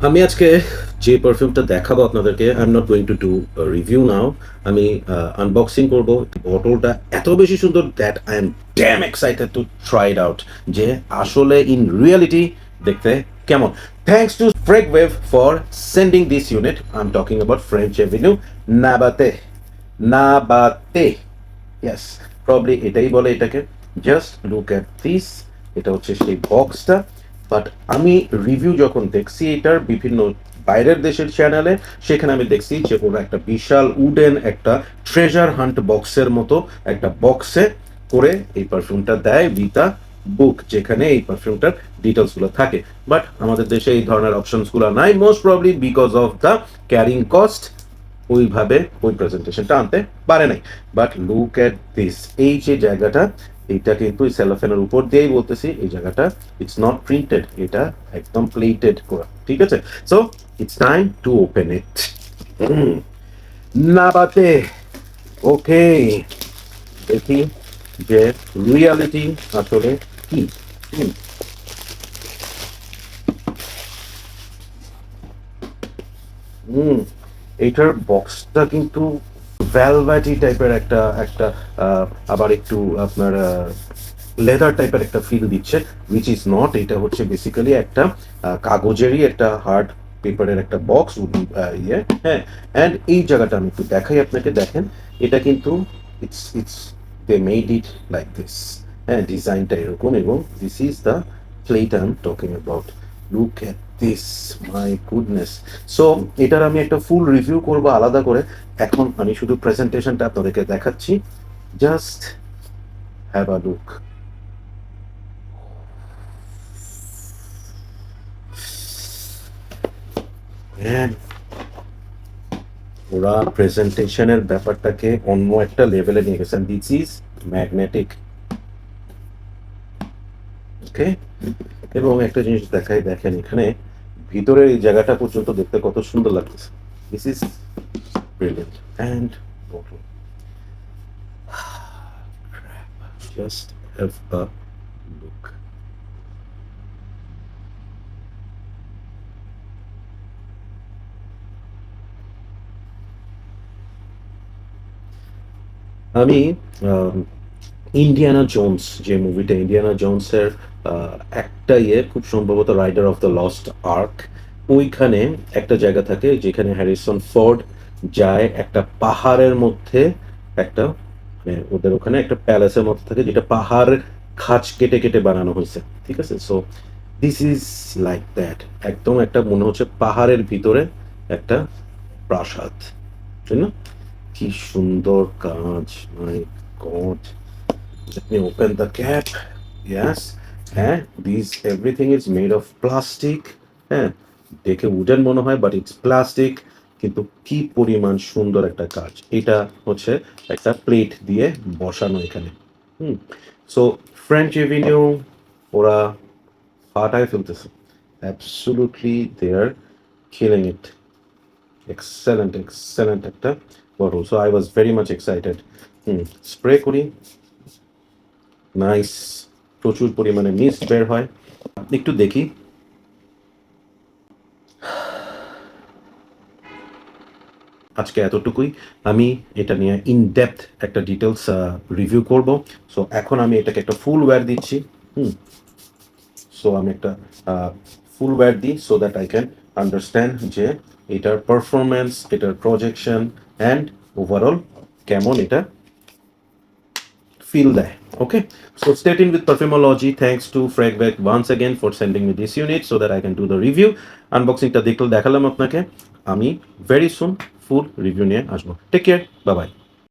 আমি আজকে যে পারফিউমটা দেখাবো আপনাদেরকে, I am not going to do review now. আমি আনবক্সিং করব। বটলটা এত বেশি সুন্দর that I am damn excited to try it out, যে আসলে ইন রিয়ালিটি দেখতে কেমন। Thanks to Fragwave for sending this unit. I am talking about French Avenue Nabateh. Nabateh, yes, probably এটাই বলে এটাকে। Just look at this. এটা হচ্ছে সেই বক্সটা। বাট আমি রিভিউ যখন দেখছি এটার বিভিন্ন বাইরের দেশের চ্যানেলে, সেখানে আমি দেখছি যে ওরা একটা বিশাল উডেন একটা ট্রেজার হান্ট বক্সের মতো একটা বক্সে করে এই পারফিউমটা দেয় উইথ আ বুক, যেখানে এই পারফিউমটার ডিটেলসগুলো থাকে। বাট আমাদের দেশে এই ধরনের অপশনসগুলো নাই, most probably because of the carrying cost. ওইভাবে ওই প্রেজেন্টেশনটা আনতে পারে নাই। বাট লুক অ্যাট দিস, এই যে জায়গাটা, এইটা কিন্তু সেলোফেনের উপর দিয়েই বলতেছি, এই জায়গাটা ইটস নট প্রিন্টেড, এটা একদম প্লেটেড করা, ঠিক আছে। So it's time to open it. না বাতে, ওকে, দেখি যে রিয়ালিটি আসলে কি। হুম, হুম, এইটার বক্সটা কিন্তু ভ্যালভেটি টাইপের একটা একটা আবার একটু আপনার লেদার টাইপের একটা ফিল দিচ্ছে, উইচ ইজ নট। এটা হচ্ছে বেসিক্যালি একটা কাগজেরই একটা হার্ড পেপারের একটা বক্স, ইয়ে, হ্যাঁ। অ্যান্ড এই জায়গাটা আমি একটু দেখাই আপনাকে, দেখেন। এটা কিন্তু it's they made it like this, হ্যাঁ, ডিজাইনটা এরকম, এবং this is the plate I am talking about. Look at this, my goodness. So এটার আমি একটা ফুল রিভিউ করব আলাদা করে। এখন আমি শুধু প্রেজেন্টেশনটা আপনাদেরকে দেখাচ্ছি। Just have a look. হ্যাঁ, ওরা প্রেজেন্টেশনের ব্যাপারটাকে অন্য একটা লেভেলে নিয়ে গেছেন। দিস ইজ ম্যাগনেটিক, ওকে। এবং একটা জিনিস দেখাই, দেখেন এখানে ভিতরের এই জায়গাটা পর্যন্ত দেখতে কত সুন্দর লাগতেছে। This is brilliant. And bottle, just have a look. আমি ইন্ডিয়ানা জোনস, যে মুভিটা ইন্ডিয়ানা জোনসের একটা ইয়ে, খুব সম্ভবত raider of the lost ark, ওইখানে একটা জায়গা থাকে যেখানে হ্যারিসন ফোর্ড যায় একটা পাহাড়ের মধ্যে, একটা মানে ওদের ওখানে একটা প্যালেসের মধ্যে থাকে, যেটা পাহাড় খাঁজ কেটে কেটে বানানো হয়েছে, ঠিক আছে। So this is like that, একদম একটা মনে হচ্ছে পাহাড়ের ভিতরে একটা প্রাসাদ, তাই না? কি সুন্দর কাজ, মাই god. Let me open the cap. Yes. হ্যাঁ, these everything is made of plastic. হ্যাঁ, দেখে উডেন মনে হয়, বাট ইটস প্লাস্টিক। কিন্তু কি পরিমাণ সুন্দর একটা কাজ। এটা হচ্ছে একটা প্লেট দিয়ে বসানো এখানে। হুম। সো ফ্রেঞ্চ এভিনিউ ওরা ফাটায় ফেলতেছে। অ্যাবসলুটলি দে আর কিলিং ইট। এক্সেলেন্ট, এক্সেলেন্ট একটা bottle. So I was very much excited. Spray করি। নাইস, প্রচুর পরিমাণে মিস্ট বের হয়। একটু দেখি। আজকে এতটুকুই। আমি এটা নিয়ে ইন ডেপথ একটা ডিটেলস রিভিউ করব। সো এখন আমি এটাকে একটা ফুল ওয়্যার দিচ্ছি। হুম। সো আমি একটা ফুল ওয়্যার দিই, so that I can understand যে এটার পারফরমেন্স, এটার প্রজেকশন অ্যান্ড ওভারঅল কেমন এটা feel there. Okay, so stay tuned with Perfumology. Thanks to Fragbeck once again for sending me this unit so that I can do the review. Unboxing টা দেখালাম আপনাকে। আমি very soon full review নিয়ে আসবো। Take care. Bye bye.